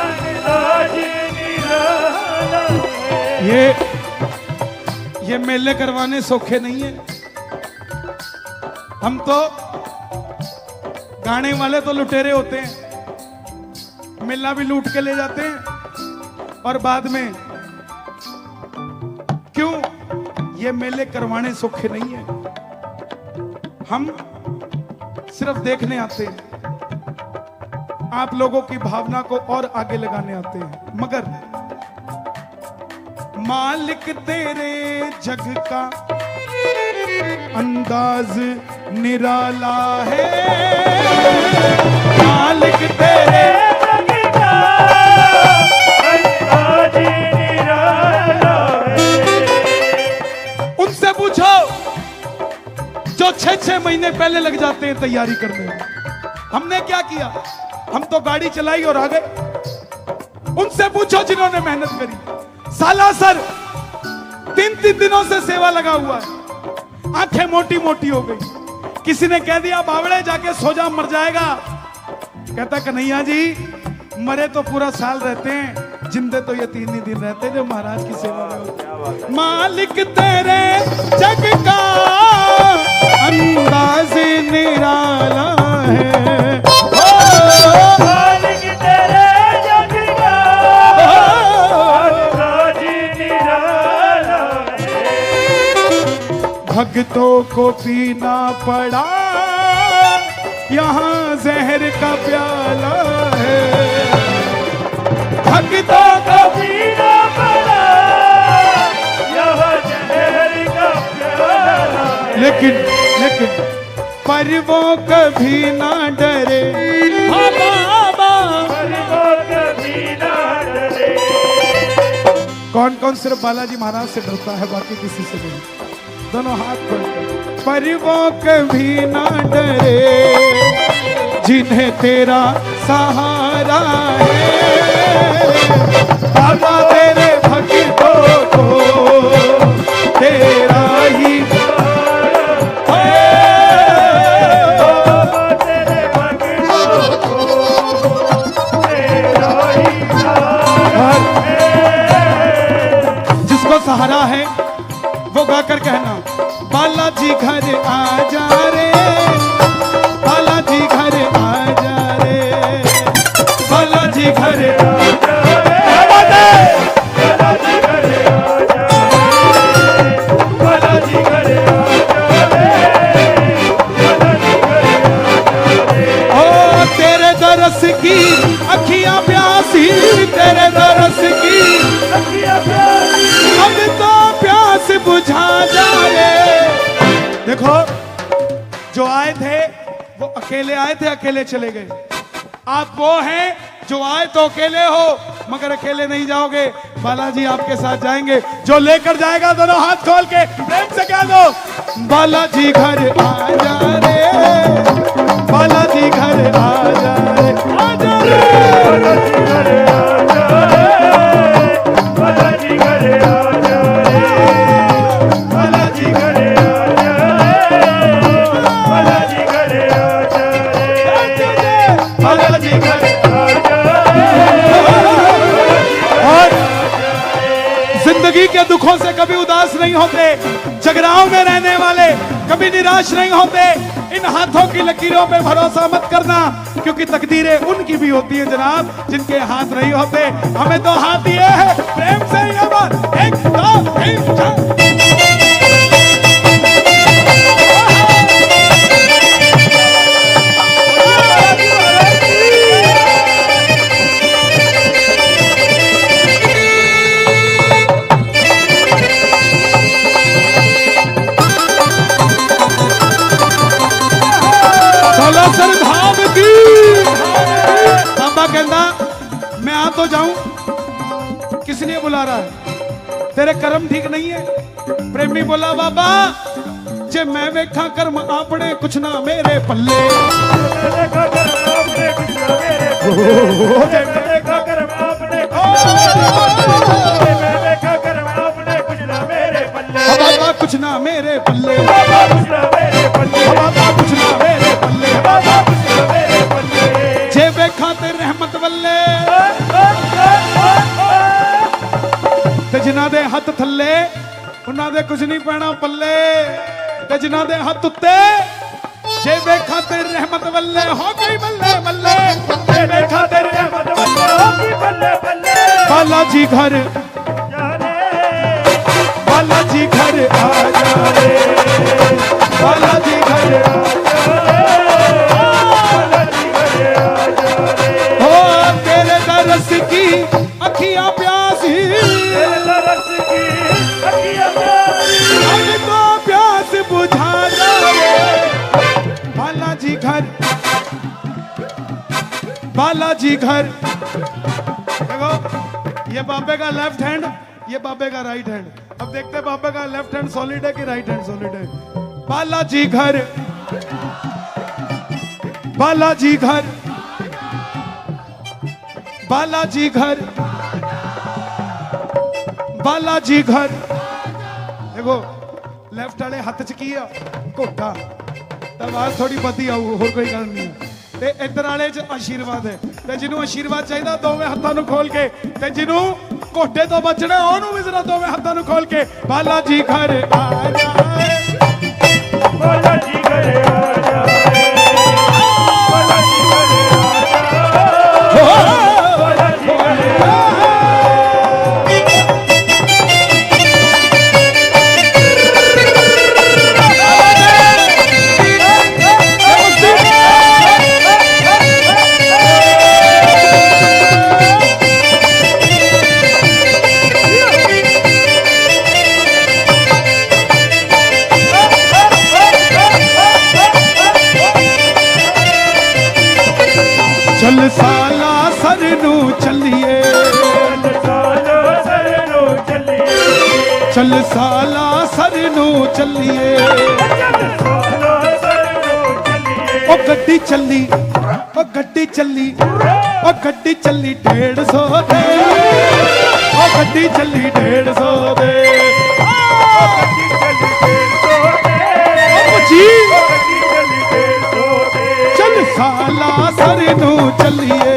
Speaker 2: अंदाज निराला है।
Speaker 1: ये मेले करवाने सौखे नहीं है। हम तो गाने वाले तो लुटेरे होते हैं, मेला भी लूट के ले जाते हैं, और बाद में क्यों? ये मेले करवाने सौखे नहीं है। हम सिर्फ देखने आते हैं, आप लोगों की भावना को और आगे लगाने आते हैं। मगर मालिक तेरे जग का अंदाज निराला है, मालिक तेरे
Speaker 2: जग का अंदाज निराला है।
Speaker 1: उनसे पूछो जो 6-6 महीने पहले लग जाते हैं तैयारी करने में। हमने क्या किया? हम तो गाड़ी चलाई और आ गए। उनसे पूछो जिन्होंने मेहनत करी, सालासर 3-3 दिनों से सेवा लगा हुआ है, आंखें मोटी मोटी हो गई। किसी ने कह दिया बावड़े जाके सो जा, मर जाएगा। कहता कन्हैया जी मरे तो पूरा साल रहते हैं, जिंदे तो ये 3 ही दिन रहते हैं जो महाराज की सेवा में होते हैं। मालिक तेरे जग का अंदाज निराला है,
Speaker 2: मालिक तेरे जग का अंदाज निराला है।
Speaker 1: भक्तों को पीना पड़ा यहाँ जहर का प्याला है, भक्तों को
Speaker 2: पीना पड़ा यह जहर का प्याला है।
Speaker 1: लेकिन पर वो कभी ना डरे, हाँ बाबा।
Speaker 2: पर वो कभी ना डरे।
Speaker 1: कौन कौन सिर्फ बालाजी महाराज से डरता है, बाकी किसी से नहीं? दोनों हाथ खोलकर। पर वो कभी ना डरे जिन्हें तेरा सहारा है, बाबा तेरे भक्तों को तेरा ही
Speaker 2: तेरे भक्तों को तेरा ही सहारा है।
Speaker 1: जिसको सहारा है वो गाकर कहना, बालाजी घर आ जा रे, बालाजी घर आ जा रे, बालाजी घर आ जा रे,
Speaker 2: बालाजी घर आ जा।
Speaker 1: अकेले आए थे, अकेले चले गए। आप वो हैं जो आए तो अकेले हो, मगर अकेले नहीं जाओगे, बालाजी आपके साथ जाएंगे। जो लेकर जाएगा दोनों हाथ खोल के प्रेम से कह दो, बालाजी घर आ जा रे, बालाजी घर आ जा रे, आ जा रे,
Speaker 2: बालाजी घर आ जा रे, बालाजी घर आ जा रे, बालाजी घर आ जा रे, बालाजी घर आ जा रे,
Speaker 1: बालाजी घर।
Speaker 2: आ जा
Speaker 1: और जिंदगी के दुखों से कभी उदास नहीं होते, जगराओं में रहने वाले कभी निराश नहीं होते। इन हाथों की लकीरों पे भरोसा मत करना, क्योंकि तकदीरें उनकी भी होती है जनाब जिनके हाथ नहीं होते। हमें तो हाथ दिए हैं, प्रेम से ये बात। एक दो तीन चार। सर धाम की बाबा कहता मैं आ तो जाऊं, किस लिए बुला रहा है, तेरे कर्म ठीक नहीं है। प्रेमी बोला बाबा जे मैं वेखा कर्म आपने कुछ ना मेरे पल्ले,
Speaker 2: देखा कर्म आपने कुछ ना मेरे पल्ले, मैं देखा कर्म आपने मैं देखा कर्म आपने कुछ ना मेरे पल्ले,
Speaker 1: बाबा कुछ ना मेरे पल्ले,
Speaker 2: बाबा कुछ ना मेरे पल्ले,
Speaker 1: बाबा कुछ ना मेरे पल्ले,
Speaker 2: बाबा कुछ ना मेरे पल्ले,
Speaker 1: जे वेखा ते रहमत वल्ले, ते जिन्हां दे हथ थल्ले उन्हां दे कुछ नहीं पैना पल्ले, ते जिन्हां दे हथ उत्ते जे वेखा ते रहमत वल्ले हो गई बल्ले बल्ले,
Speaker 2: जे देखा ते रहमत वल्ले हो गई बल्ले बल्ले,
Speaker 1: बालाजी घर
Speaker 2: जा रे,
Speaker 1: बालाजी घर आ जा रे, बालाजी घर आ जा रे,
Speaker 2: बालाजी घर आ जा रे,
Speaker 1: हो तेरे दरस की अखियां प्यासी,
Speaker 2: तेरे तरस की अखियां प्यासी,
Speaker 1: अब तो प्यास बुझा जा रे, बालाजी घर, बालाजी घर। देखो ये बाबे का लेफ्ट हैंड, ये बाबे का राइट हैंड। अब देखते हैं बाबे का लेफ्ट हैंड सॉलिड है कि राइट हैंड सॉलिड है। बालाजी घर, बालाजी घर, बालाजी घर, बालाजी घर। देखो लेफ्ट वाले हथ च की घोटा, आवाज थोड़ी बदी आऊ, होर कोई गल नहीं है। ते इधर वाले च आशीर्वाद है, ते जिन्हों आशीर्वाद चाहिए दोवें हत्थां नूं खोल के, ते जिन्हों घोटे तो बचना ओनू भी जरा दोवें हत्थां नूं खोल के, बालाजी घर आ जाए,
Speaker 2: बालाजी घर आ जा रे, बालाजी घर आ जा, बालाजी घर आ जा।
Speaker 1: चल साला सरनू चलिए,
Speaker 2: सालो सरनो चलिए,
Speaker 1: चल साला सरनू चलिए,
Speaker 2: सालो सरनो चलिए,
Speaker 1: ओ गड्डी चली, ओ गड्डी चली, ओ गड्डी चली 150 दे, ओ गड्डी चली 150 दे,
Speaker 2: गड्डी चली 150 दे,
Speaker 1: ओ जी
Speaker 2: गड्डी चली 150 दे,
Speaker 1: चल साला सरनू चलिए,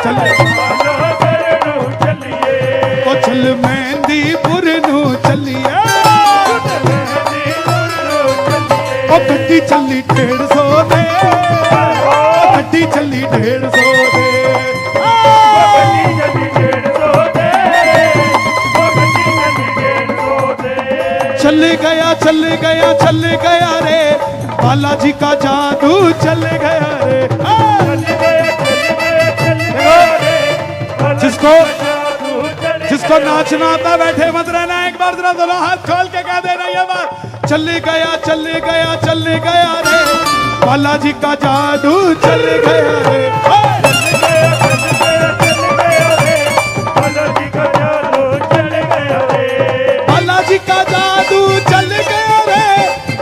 Speaker 1: चल
Speaker 2: सालो सरनो चलिए,
Speaker 1: ओ चल मेहंदीपुर नू चलिए, ओ गड्डी चली 150 दे, ओ गड्डी चली 150 दे,
Speaker 2: गड्डी चली 150 दे, गड्डी चली 150 दे,
Speaker 1: चल गया चल गया चल गया रे, बालाजी का जादू चल गया रे। जिसको नाचना आता बैठे मत रहना, एक बार जरा दोनों हाथ खोल के कह देना ये बात, चल गया चल गया चल गया रे, बालाजी का जादू चल गया रे,
Speaker 2: बालाजी का जादू चल गया रे,
Speaker 1: बालाजी का जादू चल गया रे,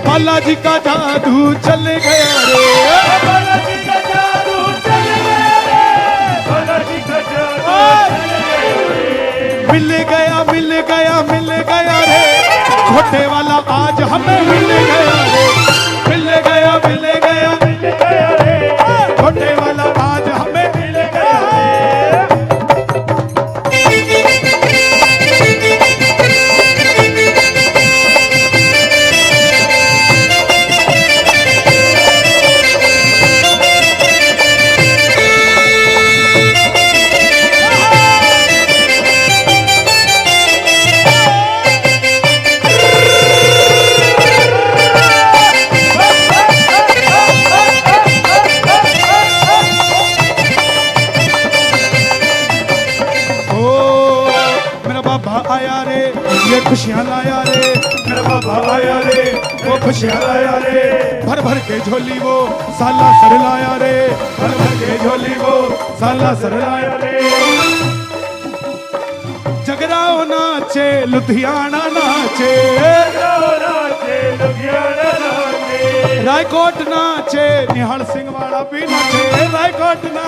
Speaker 1: बालाजी का जादू चल गया रे,
Speaker 2: बालाजी का जादू चल गया रे, बालाजी का जादू चल गया रे।
Speaker 1: मिल गया मिल गया मिल गया रे, घोटे वाला आज हमें मिल गया रे, मिल गया मिल गया
Speaker 2: मिल गया रे,
Speaker 1: घोटे वाला आज हमें
Speaker 2: मिल गया रे।
Speaker 1: आया रे, ये खुशियां लाया रे, मेरा बाबा आया रे, वो खुशियां लाया रे, भर भर के झोली वो साला सर लाया रे, भर भर के झोली वो साला सर लाया रे। जगराओ नाचे लुधियाना नाचे,
Speaker 2: नाचे लुधियाना नाचे,
Speaker 1: रायकोट नाचे, निहाल सिंह वाला भी नाचे, रायकोट ना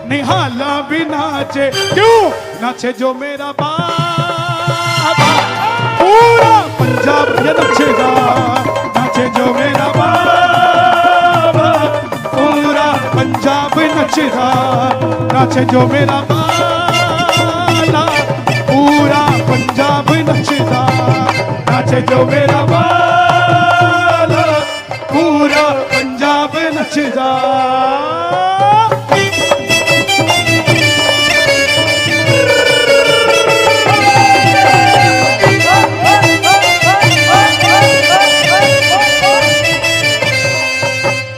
Speaker 1: निहाला भी नाचे, क्यों नाचे जो मेरा बाबा, पूरा पंजाब ये नचेगा, नाचे जो मेरा बाबा, पूरा पंजाब नचेगा, नाचे जो मेरा बाला, पूरा पंजाब नचेगा, नाचे जो मेरा बाला, पूरा पंजाब नचेगा।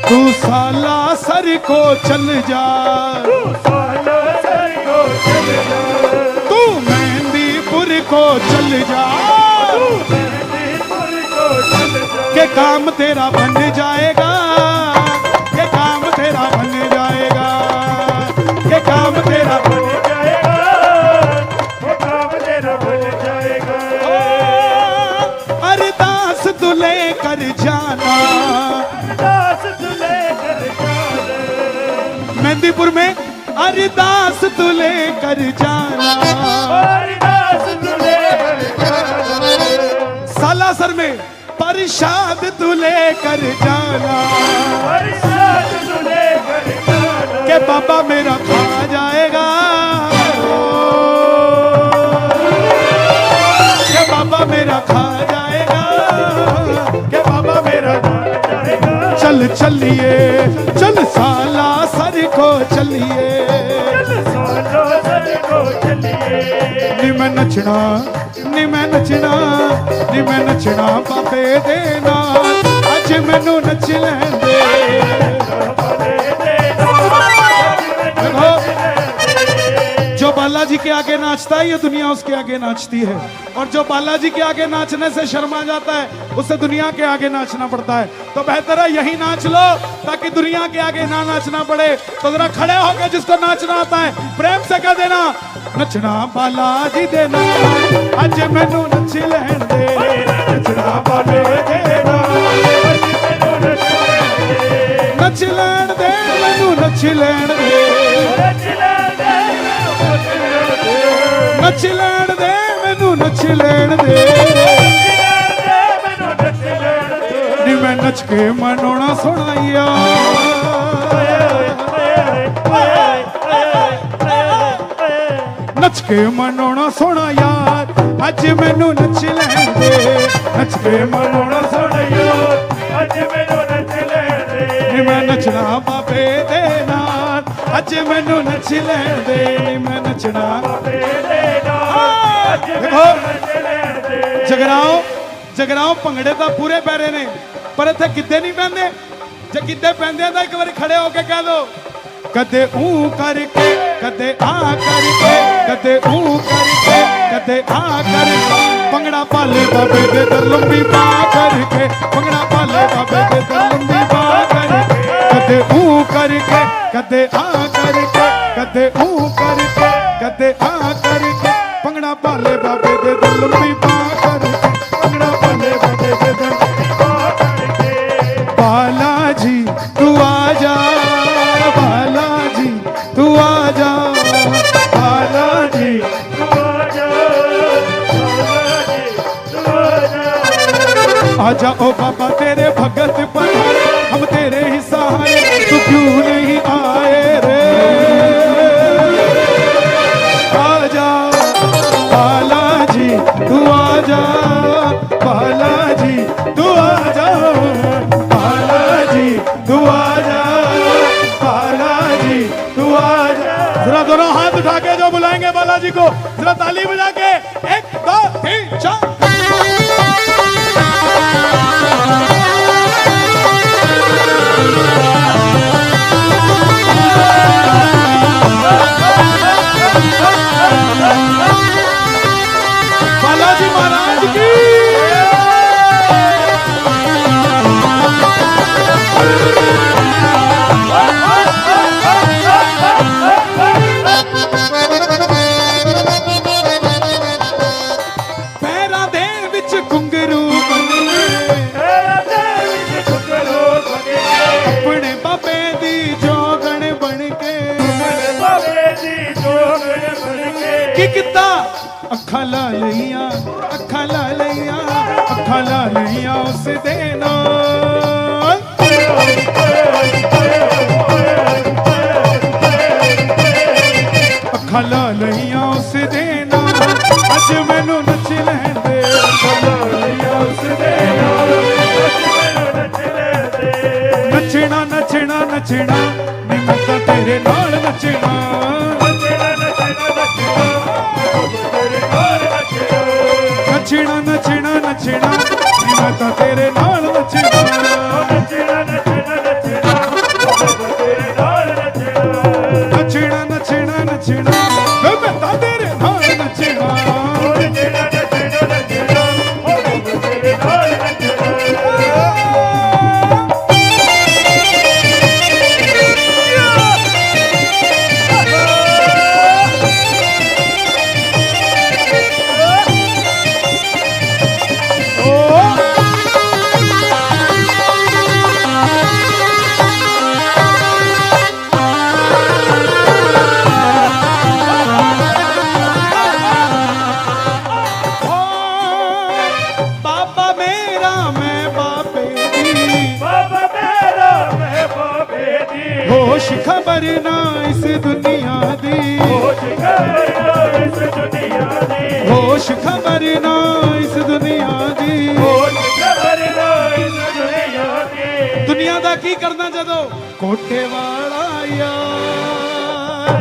Speaker 1: तू साला सर को चल जा,
Speaker 2: साला सर को चल जा,
Speaker 1: तू मेहंदीपुर को चल जा,
Speaker 2: मेहंदीपुर को चल जा,
Speaker 1: के काम तेरा बन जाएगा, के काम तेरा बन जाएगा, के काम तेरा
Speaker 2: बन जाएगा, वो काम तेरा बन जाएगा।
Speaker 1: अरदास तू लेकर जाना,
Speaker 2: दास तू लेकर जाना,
Speaker 1: मेहंदीपुर में अरदास तू लेकर जाना,
Speaker 2: दास तू लेकर जाना,
Speaker 1: सालासर में प्रसाद तू लेकर जाना,
Speaker 2: प्रसाद तू लेकर जाना,
Speaker 1: के बाबा मेरा खा जाएगा, के बाबा मेरा खा जाएगा, के बाबा मेरा खा
Speaker 2: जाएगा।
Speaker 1: चल चलिए चल साला सर को चलिए,
Speaker 2: साला सर को चलिए,
Speaker 1: नी मैं नचना नी मैं नचना नी मैं नचना बाबे देना, अज मैनू नच लेंदे। देखो जो बालाजी के आगे नाचता है ये दुनिया उसके आगे नाचती है, और जो बालाजी के आगे नाचने से शर्मा जाता है उसे दुनिया के आगे नाचना पड़ता है। तो बेहतर है यही नाच लो ताकि दुनिया के आगे ना नाचना पड़े। तो जरा खड़े होकर जिसको नाचना आता है प्रेम से कह देना, नचना बालाजी देना, अज मैनू नच लैन दे, नचना बाले देना, नच लैन दे मैनू नच लैन दे, नच लैन दे मैनू नच लैन दे, नी मैं नच के मनोना सुनाइया, नच के मनोना सोना यार, अज मैनू नच लैन दे, नच के मनोना सोना यार,
Speaker 2: अज मैनू नच लैन दे,
Speaker 1: नी मैं नचना बाबे दे नाल, अज मैनू नच लैन दे, नी मैं नचना
Speaker 2: बाबे दे नाल, अज
Speaker 1: देखो
Speaker 2: मैनू नच लैन दे।
Speaker 1: जगराओ जगराओ भंगड़े तो पूरे पैरे ने, पर इत्थे गिद्धे नहीं पैंदे। जे गिद्धे पैंदे तो एक बार खड़े होके कह दो, कदे ऊ करके कदे आ करके, कदे ऊ करके कदे आ करके, भंगड़ा पाले बाबे दे दर लंबी पा करके, भंगड़ा पाले बाबे दे दर लंबी पा करके, ਕਦੇ ਆ ਕਰਕੇ ਕਦੇ ਉਹ ਕਰਕੇ ਕਦੇ ਆ ਕਰਕੇ ਭੰਗੜਾ ਪਾਲੇ ਬਾਬੇ ਦੇ ਦਿਲ ਲੰਬੀ ਬਾਹ ਕਰਕੇ ਭੰਗੜਾ ਪਾਲੇ ਬਾਬੇ ਦੇ ਦਿਲ
Speaker 2: ਬਾਹ ਕਰਕੇ
Speaker 1: बाला जी तू आजा बाला जी तू आजा बाला जी
Speaker 2: तू आजा बाला जी तू आजा
Speaker 1: आजा ओ बाबा तेरे भगत पधारे हम तेरे ही सहारे तू क्यों नहीं आए रे आजा बाला जी तू आजा बाला जी तू आजा बाला जी तू आजा बाला जी तू आजा जरा दोनों हाथ उठा के जो बुलाएंगे बालाजी को जरा ताली बजा के 1 2 3 4 बालाजी महाराज की ਪੈਰਾਂ ਦੇ ਵਿੱਚ ਘੁੰਗਰੂ ਬੰਨ੍ਹੇ
Speaker 2: ਤੇਰਾ ਦਿਲ ਵਿੱਚ ਘੁੰਗਰੂ ਬਣੇ
Speaker 1: ਆਪਣੇ ਬਾਬੇ ਦੀ ਜੋਗਣ ਬਣ ਕੇ
Speaker 2: ਬਾਬੇ ਦੀ ਜੋਗਣ ਬਣ ਕੇ
Speaker 1: ਕੀ ਕੀਤਾ ਅੱਖਾਂ ਲਾ ਲਈਆਂ ਅੱਖਾਂ ਲਾ ਲਈਆਂ ਅੱਖਾਂ ਲਾ ਲਈਆਂ ਉਸ ਦੇ ਨਾਲ ਅੱਖਾਂ ਲਾ ਲਈਆਂ ਉਸ ਦੇ ਨਾਲ ਅੱਜ ਮੈਨੂੰ ਨੱਚ ਲੈਣ ਦੇ
Speaker 2: ਅੱਖਾਂ ਲਈਆਂ ਉਸ ਦੇ ਨਾਲ ਅੱਜ ਮੈਨੂੰ ਨੱਚ ਲੈ ਦੇ
Speaker 1: ਨੱਚਣਾ ਨੱਚਣਾ ਨੱਚਣਾ ਨੀ ਮੈਂ ਤਾਂ ਤੇਰੇ ਨਾਲ ਨੱਚਣਾ
Speaker 2: ਨੱਚਣਾ ਨੱਚਣਾ ਨੱਚਣਾ ਤੇਰੇ ਨਾਲ ਨੱਚਣਾ
Speaker 1: ਨੱਚਣਾ ਨੱਚਣਾ ਨੱਚਣਾ ਨੀ ਮੈਂ ਤਾਂ ਤੇਰੇ ਨਾਲ ਨੱਚਣਾ
Speaker 2: ਨੱਚਣਾ ਨੱਚਣਾ ਨੱਚਣਾ ਤੇਰੇ ਨਾਲ ਨੱਚਣਾ
Speaker 1: ਨੱਚਣਾ ਨੱਚਣਾ ਨੱਚਣਾ ਵੇ ਮੈਂ ਤਾਂ ਤੇਰੇ ਨਾਲ ਨੱਚਣਾ
Speaker 2: ਨੱਚਣਾ ਨੱਚਣਾ ਨੱਚਣਾ ਤੇਰੇ ਨਾਲ ਨੱਚਣਾ
Speaker 1: बाबा मेरा मैं बाबे दी
Speaker 2: ਬਾਬਾ ਮੇਰਾ ਮੈਂ ਬਾਬੇ ਦੀ
Speaker 1: होश खबर ना इस दुनिया दी
Speaker 2: ਹੋਸ਼ ਕਰਨਾ ਇਸ ਦੁਨੀਆ ਦੀ
Speaker 1: होश खबर ना इस दुनिया दी
Speaker 2: ਹੋਸ਼ ਕਰਨਾ ਇਸ ਦੁਨੀਆ ਦੀ
Speaker 1: दुनिया दा की करना जदों कोठे वाला यार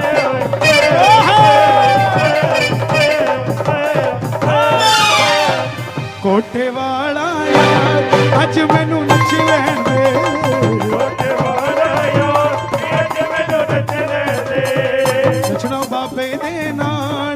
Speaker 1: कोठे वाला यार अज मैनू नच लैण दे
Speaker 2: ਛੋਟੇ ਵਾਲਾ ਯਾਰ ਅੱਜ ਮੈਨੂੰ ਨੱਚ ਲੈ ਦੇ
Speaker 1: नचना बाबे दे नाल